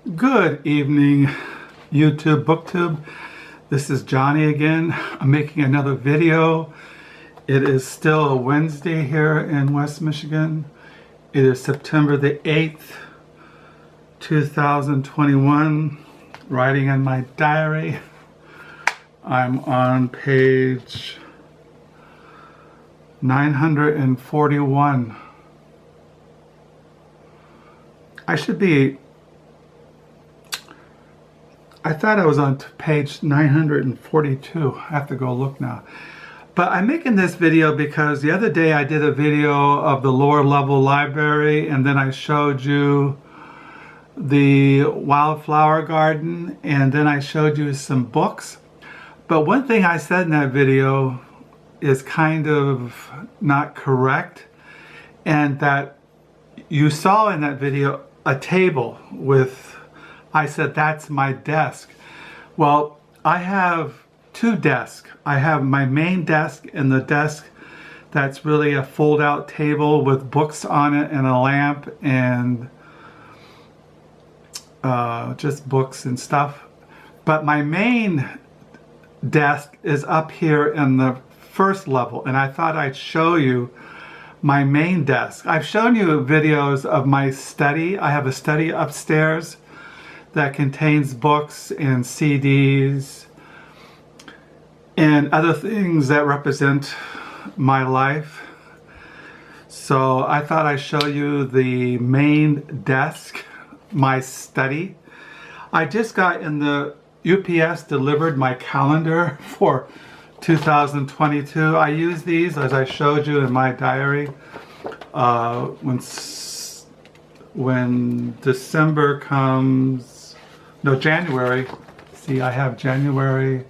Good evening, YouTube, BookTube. This is Johnny again. I'm making another video. It is still a Wednesday here in West Michigan. It is September the 8th, 2021. Writing in my diary. I'm on page 941. I thought I was on page 942. I have to go look now. But I'm making this video because the other day I did a video of the lower level library, and then I showed you the wildflower garden, and then I showed you some books. But one thing I said in that video is kind of not correct, and that you saw in that video a table with, I said, that's my desk. Well, I have two desks. I have my main desk and the desk that's really a fold-out table with books on it and a lamp and just books and stuff. But my main desk is up here in the first level, and I thought I'd show you my main desk. I've shown you videos of my study. I have a study upstairs that contains books and CDs and other things that represent my life. So I thought I'd show you the main desk, my study. I just got in the UPS delivered my calendar for 2022. I use these, as I showed you in my diary, when December comes, no, January. See, I have January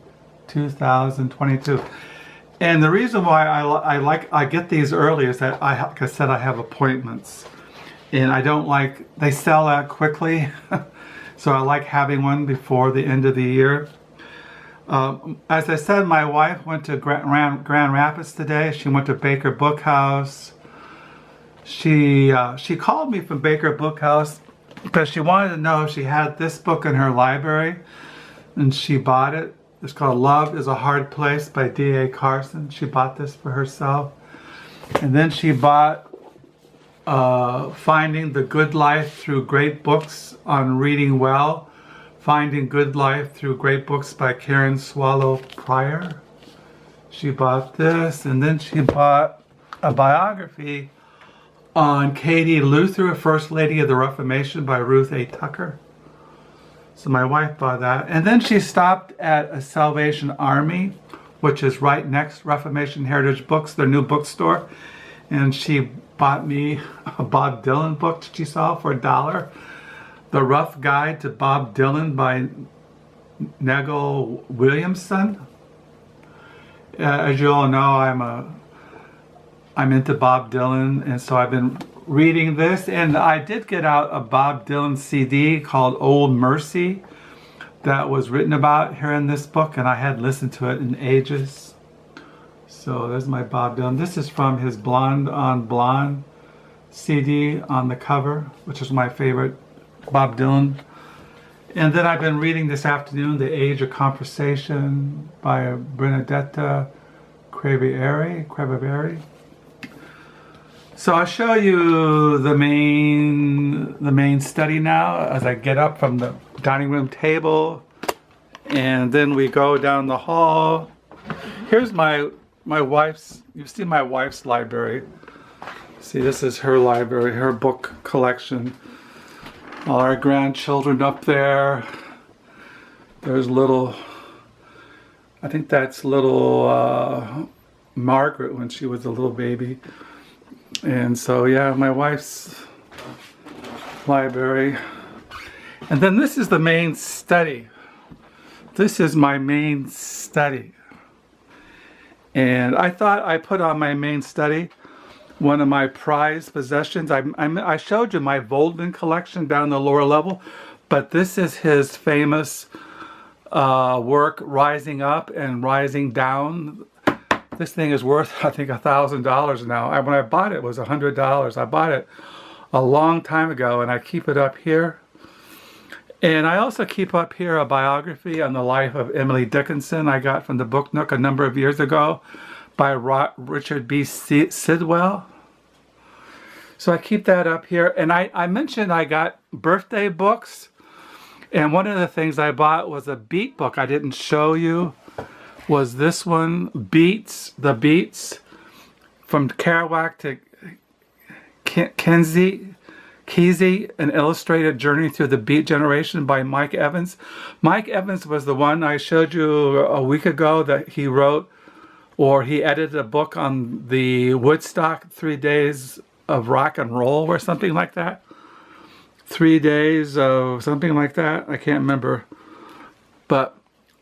2022. And the reason why I get these early is that like I said, I have appointments, and I don't like, they sell out quickly. So I like having one before the end of the year. As I said, my wife went to Grand Rapids today. She went to Baker Book House. She called me from Baker Book House because she wanted to know if she had this book in her library, and she bought it. It's called Love is a Hard Place by D.A. Carson. She bought this for herself. And then she bought Finding the Good Life Through Great Books on Reading Well. Finding Good Life Through Great Books by Karen Swallow Prior. She bought this, and then she bought a biography on Katie Luther, First Lady of the Reformation by Ruth A. Tucker. So my wife bought that. And then she stopped at a Salvation Army, which is right next Reformation Heritage Books, their new bookstore. And she bought me a Bob Dylan book that she saw for $1. The Rough Guide to Bob Dylan by Nagel Williamson. As you all know, I'm into Bob Dylan, and so I've been reading this. And I did get out a Bob Dylan CD called Old Mercy that was written about here in this book, and I hadn't listened to it in ages. So there's my Bob Dylan. This is from his Blonde on Blonde CD on the cover, which is my favorite Bob Dylan. And then I've been reading this afternoon The Age of Conversation by Bernadetta Crevaeri. So I'll show you the main study now as I get up from the dining room table, and then we go down the hall. Here's my wife's, you see my wife's library. See, this is her library, her book collection. All our grandchildren up there. There's little, I think that's little Margaret when she was a little baby. And so, yeah, my wife's library. And then this is the main study. This is my main study. And I thought I put on my main study one of my prized possessions. I showed you my Voldman collection down the lower level, but this is his famous work, Rising Up and Rising Down. This thing is worth, I think, $1,000 now. When I bought it, it was $100. I bought it a long time ago, and I keep it up here. And I also keep up here a biography on the life of Emily Dickinson I got from the Book Nook a number of years ago by Richard B. Sidwell. So I keep that up here. And I mentioned I got birthday books. And one of the things I bought was a beat book I didn't show you. Was this one, The Beats, from Kerouac to Kesey, An Illustrated Journey Through the Beat Generation by Mike Evans. Mike Evans was the one I showed you a week ago that he wrote, or he edited a book on the Woodstock 3 days of rock and roll or something like that. 3 days of something like that. I can't remember. But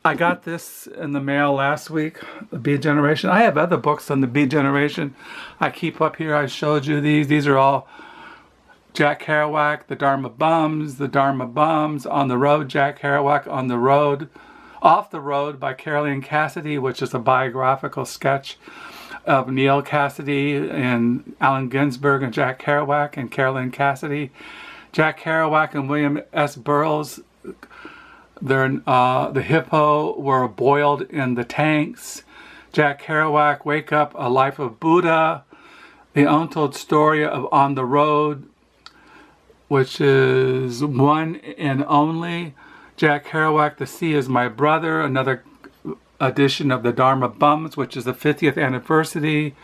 I got this in the mail last week, the Beat Generation. I have other books on the Beat Generation. I keep up here. I showed you these. These are all Jack Kerouac, The Dharma Bums, On the Road, Jack Kerouac, On the Road, Off the Road by Carolyn Cassidy, which is a biographical sketch of Neil Cassidy and Allen Ginsberg and Jack Kerouac and Carolyn Cassidy. Jack Kerouac and William S. Burroughs, the hippo were boiled in the tanks. Jack Kerouac, Wake Up, A Life of Buddha. The Untold Story of On the Road, which is One and Only. Jack Kerouac, The Sea Is My Brother, another edition of the Dharma Bums, which is the 50th anniversary.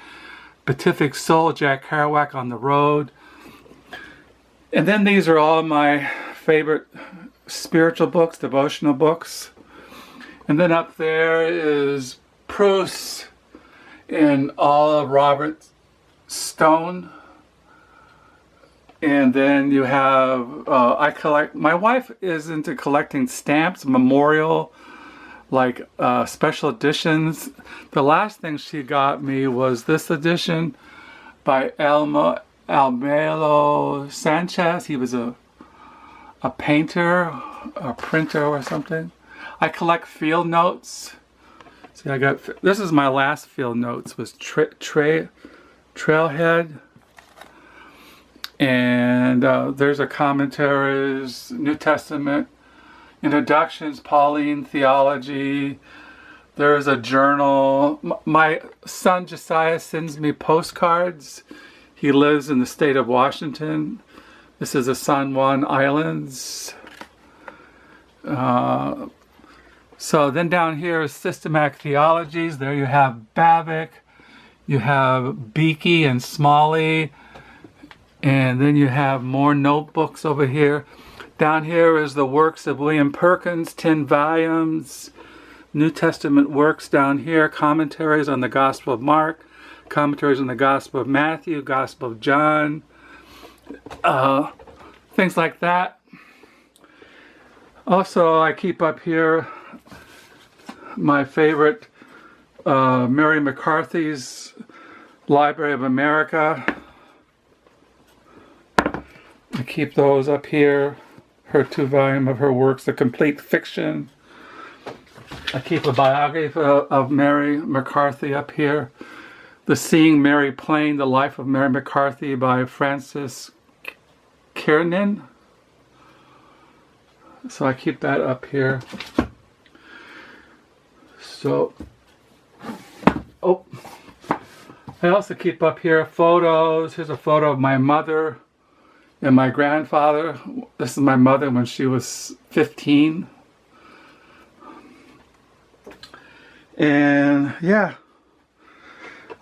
Beatific Soul, Jack Kerouac, On the Road. And then these are all my favorite spiritual books, devotional books. And then up there is Proust and all of Robert Stone. And then you have, my wife is into collecting stamps, memorial, like special editions. The last thing she got me was this edition by Almelo Sanchez. He was a painter, a printer or something. I collect field notes. See, this is my last field notes, was Trailhead. And there's a commentaries, New Testament, introductions, Pauline theology. There's a journal. My son Josiah sends me postcards. He lives in the state of Washington. This is the San Juan Islands. So then down here is systematic theologies. There you have Bavinck, you have Beakey and Smalley, and then you have more notebooks over here. Down here is the works of William Perkins, 10 volumes. New Testament works down here, commentaries on the Gospel of Mark, commentaries on the Gospel of Matthew, Gospel of John, things like that. Also, I keep up here my favorite, Mary McCarthy's Library of America. I keep those up here. Her 2-volume of her works, The Complete Fiction. I keep a biography of Mary McCarthy up here. The Seeing Mary Plain, The Life of Mary McCarthy by Francis Kiernan. So I keep that up here. So, I also keep up here photos. Here's a photo of my mother and my grandfather. This is my mother when she was 15. And yeah,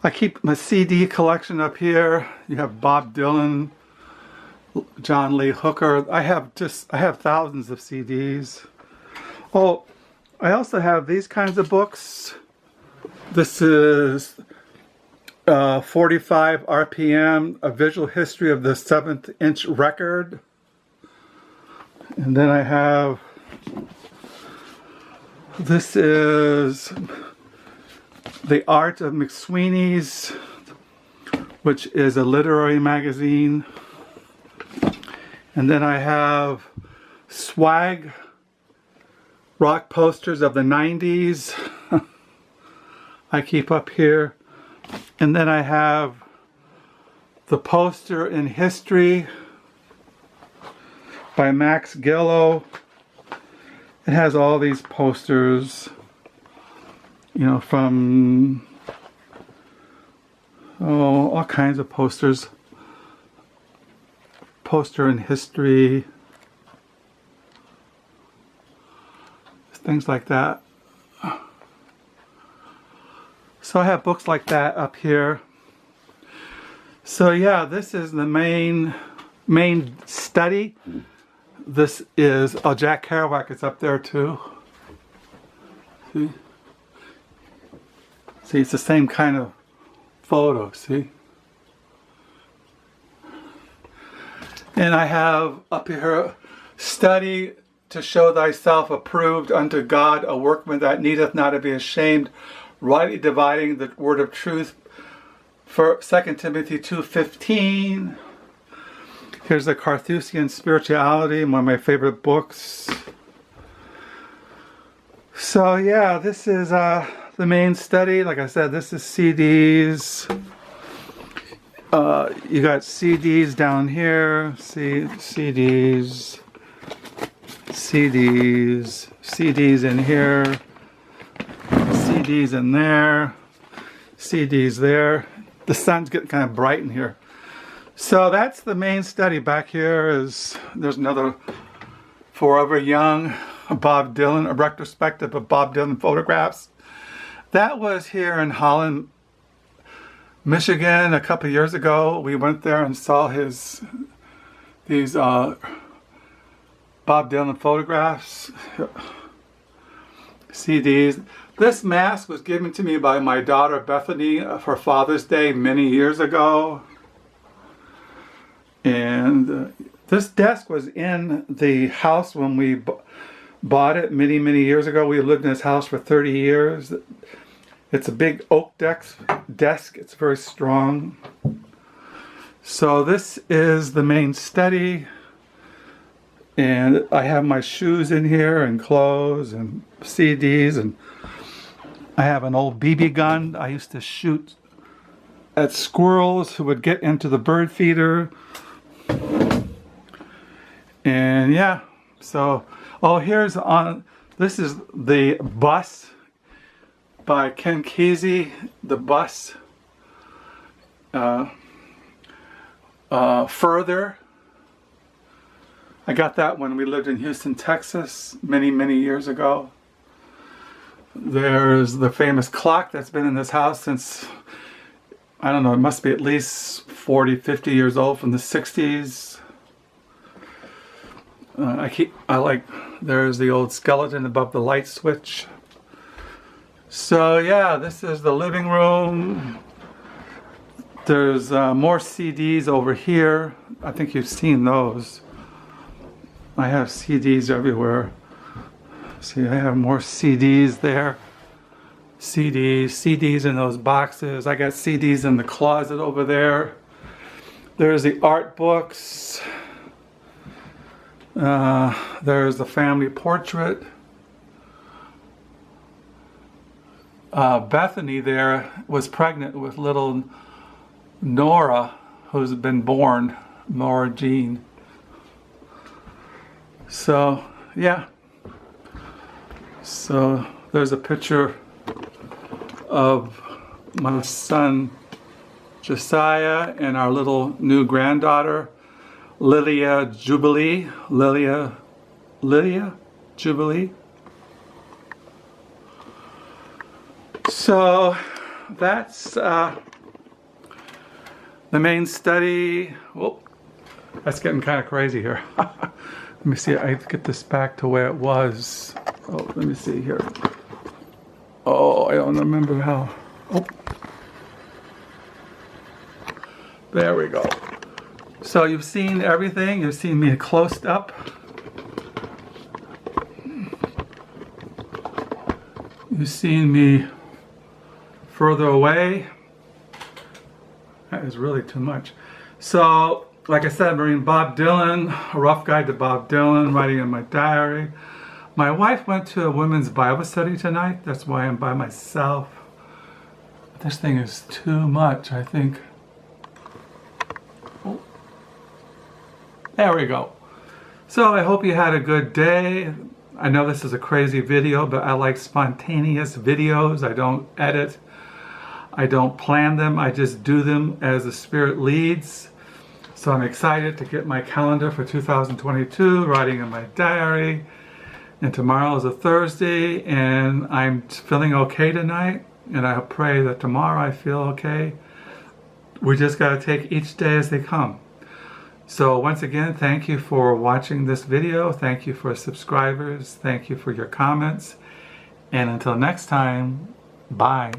I keep my CD collection up here. You have Bob Dylan, John Lee Hooker. I have thousands of CDs. Oh, I also have these kinds of books. This is 45 RPM, A Visual History of the 7th Inch Record. And then I have, this is The Art of McSweeney's, which is a literary magazine. And then I have Swag, rock posters of the 90s. I keep up here. And then I have The Poster in History by Max Gillow. It has all these posters, you know, from all kinds of posters. Poster in history, things like that. So I have books like that up here. So yeah, this is the main study. This is, oh, Jack Kerouac is up there too. See, it's the same kind of photo, see? And I have up here, study to show thyself approved unto God, a workman that needeth not to be ashamed, rightly dividing the word of truth. For 2 Timothy 2:15. Here's the Carthusian Spirituality, one of my favorite books. So yeah, this is the main study. Like I said, this is CDs. You got CDs down here. See, CDs in here, CDs in there, CDs there. The sun's getting kind of bright in here. So that's the main study. Back here is, there's another Forever Young, Bob Dylan, a retrospective of Bob Dylan photographs. That was here in Holland, Michigan, a couple years ago. We went there and saw these Bob Dylan photographs, CDs. This mask was given to me by my daughter Bethany for Father's Day many years ago. And this desk was in the house when we bought it many years ago. We lived in this house for 30 years. It's a big oak desk. It's very strong. So this is the main study. And I have my shoes in here and clothes and CDs, and I have an old BB gun. I used to shoot at squirrels who would get into the bird feeder. And yeah, so, oh, this is the bus by Ken Kesey, the bus. Further. I got that when we lived in Houston, Texas, many years ago. There's the famous clock that's been in this house since, I don't know, it must be at least 40, 50 years old, from the 60s. There's the old skeleton above the light switch. So yeah, this is the living room. There's more CDs over here. I think you've seen those. I have CDs everywhere. See, I have more CDs there. CDs in those boxes. I got CDs in the closet over there. There's the art books. There's the family portrait. Bethany there was pregnant with little Nora, who's been born, Nora Jean. So, yeah. So, there's a picture of my son Josiah and our little new granddaughter, Lilia Jubilee. Lilia Jubilee. So, that's the main study. Whoop, that's getting kind of crazy here. Let me see, I have to get this back to where it was. Oh, let me see here. Oh, I don't remember how. Oh. There we go. So you've seen everything. You've seen me close up. You've seen me further away. That is really too much. So, like I said, I'm reading Bob Dylan, A Rough Guide to Bob Dylan, writing in my diary. My wife went to a women's Bible study tonight. That's why I'm by myself. This thing is too much, I think. Oh. There we go. So I hope you had a good day. I know this is a crazy video, but I like spontaneous videos. I don't edit. I don't plan them. I just do them as the Spirit leads. So I'm excited to get my calendar for 2022, writing in my diary. And tomorrow is a Thursday, and I'm feeling okay tonight. And I pray that tomorrow I feel okay. We just got to take each day as they come. So once again, thank you for watching this video. Thank you for subscribers. Thank you for your comments. And until next time, bye.